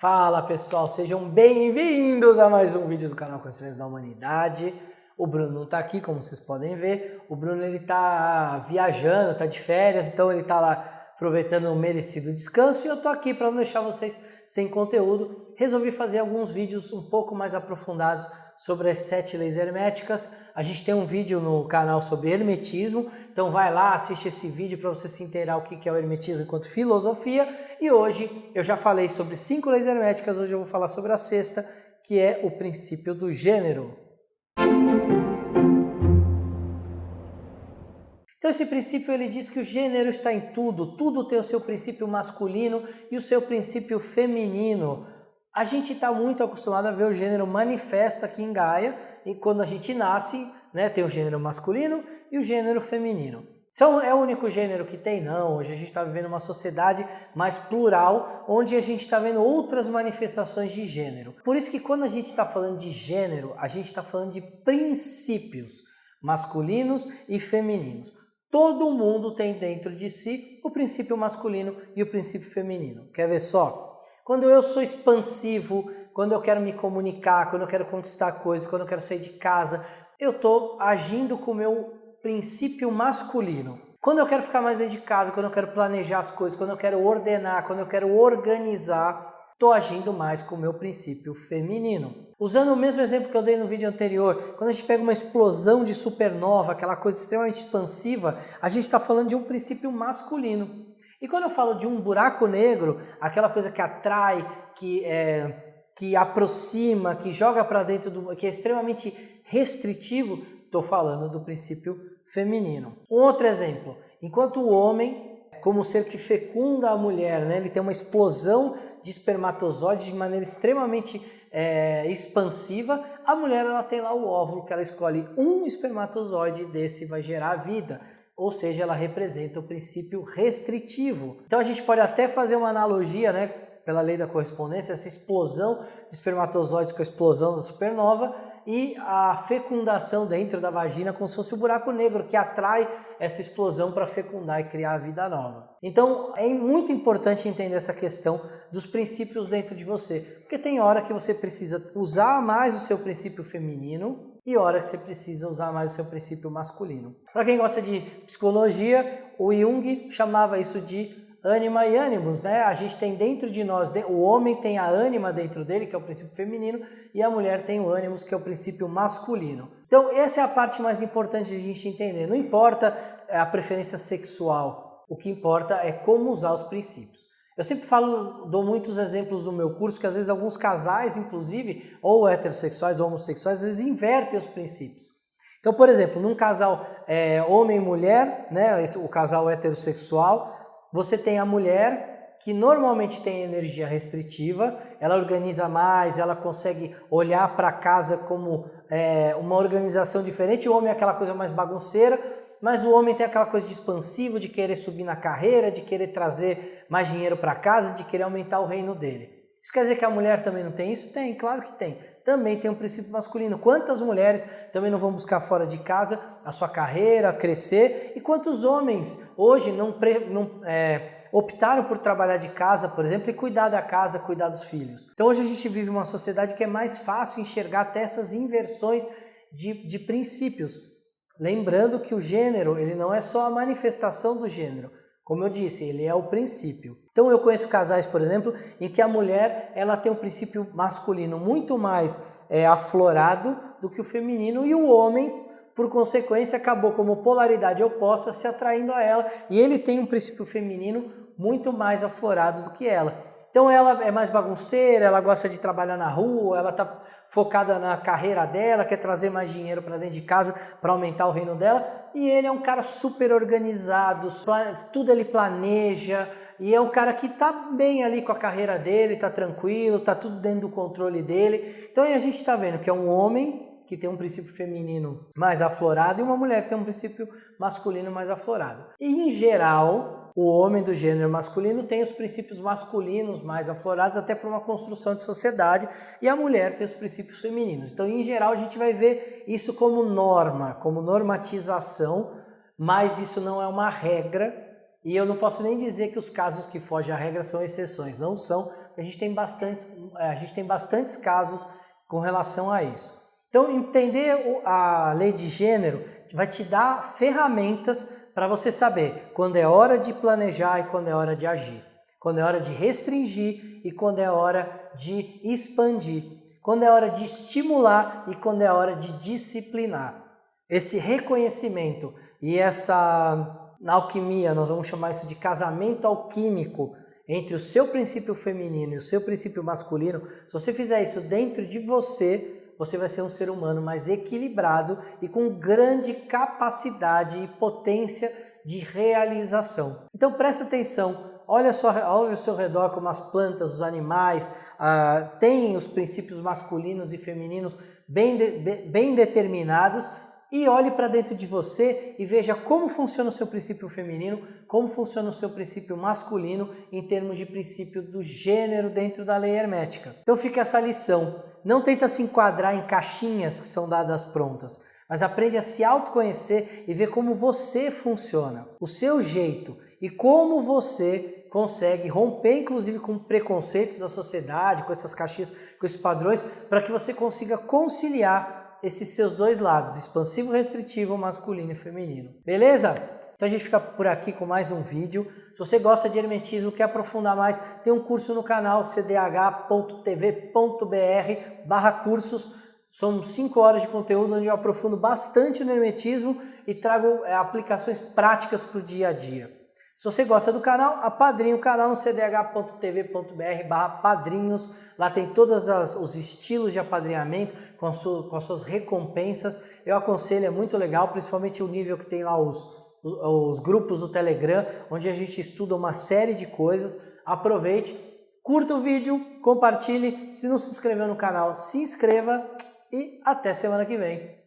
Fala pessoal, sejam bem-vindos a mais um vídeo do canal Conhecimentos da Humanidade. O Bruno não está aqui, como vocês podem ver. O Bruno ele está viajando, está de férias, então ele está lá aproveitando um merecido descanso e eu estou aqui para não deixar vocês sem conteúdo. Resolvi fazer alguns vídeos um pouco mais aprofundados sobre as 7 leis herméticas. A gente tem um vídeo no canal sobre hermetismo, então vai lá, assiste esse vídeo para você se inteirar o que é o hermetismo enquanto filosofia. E hoje eu já falei sobre 5 leis herméticas, hoje eu vou falar sobre a 6ª, que é o princípio do gênero. Então esse princípio ele diz que o gênero está em tudo, tudo tem o seu princípio masculino e o seu princípio feminino. A gente está muito acostumado a ver o gênero manifesto aqui em Gaia, e quando a gente nasce, né, tem o gênero masculino e o gênero feminino. É o único gênero que tem? Não, hoje a gente está vivendo uma sociedade mais plural, onde a gente está vendo outras manifestações de gênero. Por isso que quando a gente está falando de gênero, a gente está falando de princípios masculinos e femininos. Todo mundo tem dentro de si o princípio masculino e o princípio feminino. Quer ver só? Quando eu sou expansivo, quando eu quero me comunicar, quando eu quero conquistar coisas, quando eu quero sair de casa, eu estou agindo com o meu princípio masculino. Quando eu quero ficar mais dentro de casa, quando eu quero planejar as coisas, quando eu quero ordenar, quando eu quero organizar, estou agindo mais com o meu princípio feminino. Usando o mesmo exemplo que eu dei no vídeo anterior, quando a gente pega uma explosão de supernova, aquela coisa extremamente expansiva, a gente está falando de um princípio masculino. E quando eu falo de um buraco negro, aquela coisa que atrai, que aproxima, que joga para dentro, que é extremamente restritivo, estou falando do princípio feminino. Um outro exemplo, enquanto o homem, como ser que fecunda a mulher, né, ele tem uma explosão de espermatozoides de maneira extremamente expansiva, a mulher ela tem lá o óvulo que ela escolhe um espermatozoide desse vai gerar a vida. Ou seja, ela representa o princípio restritivo. Então a gente pode até fazer uma analogia, né, pela lei da correspondência, essa explosão de espermatozoides com a explosão da supernova e a fecundação dentro da vagina como se fosse o buraco negro que atrai essa explosão para fecundar e criar a vida nova. Então é muito importante entender essa questão dos princípios dentro de você, porque tem hora que você precisa usar mais o seu princípio feminino e hora que você precisa usar mais o seu princípio masculino. Para quem gosta de psicologia, o Jung chamava isso de ânima e ânimos, né? A gente tem dentro de nós, o homem tem a ânima dentro dele, que é o princípio feminino, e a mulher tem o ânimos, que é o princípio masculino. Então essa é a parte mais importante de a gente entender. Não importa a preferência sexual, o que importa é como usar os princípios. Eu sempre dou muitos exemplos no meu curso, que às vezes alguns casais, inclusive, ou heterossexuais ou homossexuais, às vezes invertem os princípios. Então, por exemplo, num casal homem e mulher, né, o casal heterossexual, você tem a mulher que normalmente tem energia restritiva, ela organiza mais, ela consegue olhar para a casa como uma organização diferente, o homem é aquela coisa mais bagunceira, mas o homem tem aquela coisa de expansivo, de querer subir na carreira, de querer trazer mais dinheiro para casa, de querer aumentar o reino dele. Isso quer dizer que a mulher também não tem isso? Tem, claro que tem. Também tem um princípio masculino. Quantas mulheres também não vão buscar fora de casa a sua carreira, crescer? E quantos homens hoje não optaram por trabalhar de casa, por exemplo, e cuidar da casa, cuidar dos filhos? Então hoje a gente vive uma sociedade que é mais fácil enxergar até essas inversões de princípios. Lembrando que o gênero, ele não é só a manifestação do gênero, como eu disse, ele é o princípio. Então eu conheço casais, por exemplo, em que a mulher ela tem um princípio masculino muito mais aflorado do que o feminino e o homem, por consequência, acabou como polaridade oposta se atraindo a ela e ele tem um princípio feminino muito mais aflorado do que ela. Então ela é mais bagunceira, ela gosta de trabalhar na rua, ela está focada na carreira dela, quer trazer mais dinheiro para dentro de casa para aumentar o reino dela. E ele é um cara super organizado, tudo ele planeja e é um cara que está bem ali com a carreira dele, está tranquilo, está tudo dentro do controle dele. Então aí a gente está vendo que é um homem que tem um princípio feminino mais aflorado e uma mulher que tem um princípio masculino mais aflorado. E em geral, o homem do gênero masculino tem os princípios masculinos mais aflorados até por uma construção de sociedade e a mulher tem os princípios femininos. Então, em geral, a gente vai ver isso como norma, como normatização, mas isso não é uma regra E eu não posso nem dizer que os casos que fogem à regra são exceções, não são. A gente tem bastantes casos com relação a isso. Então, entender a lei de gênero vai te dar ferramentas para você saber quando é hora de planejar e quando é hora de agir. Quando é hora de restringir e quando é hora de expandir. Quando é hora de estimular e quando é hora de disciplinar. Esse reconhecimento e na alquimia, nós vamos chamar isso de casamento alquímico entre o seu princípio feminino e o seu princípio masculino. Se você fizer isso dentro de você, você vai ser um ser humano mais equilibrado e com grande capacidade e potência de realização. Então presta atenção. Olha ao seu redor como as plantas, os animais têm os princípios masculinos e femininos bem determinados e olhe para dentro de você e veja como funciona o seu princípio feminino, como funciona o seu princípio masculino em termos de princípio do gênero dentro da lei hermética. Então fica essa lição. Não tenta se enquadrar em caixinhas que são dadas prontas, mas aprende a se autoconhecer e ver como você funciona, o seu jeito e como você consegue romper inclusive com preconceitos da sociedade, com essas caixinhas, com esses padrões, para que você consiga conciliar esses seus dois lados, expansivo, restritivo, masculino e feminino. Beleza? Então a gente fica por aqui com mais um vídeo. Se você gosta de hermetismo, quer aprofundar mais, tem um curso no canal cdh.tv.br/cursos. São 5 horas de conteúdo onde eu aprofundo bastante no hermetismo e trago aplicações práticas para o dia a dia. Se você gosta do canal, apadrinhe o canal no cdh.tv.br/padrinhos. Lá tem todos os estilos de apadrinhamento com as suas recompensas. Eu aconselho, é muito legal, principalmente o nível que tem lá os grupos do Telegram, onde a gente estuda uma série de coisas. Aproveite, curta o vídeo, compartilhe. Se não se inscreveu no canal, se inscreva e até semana que vem.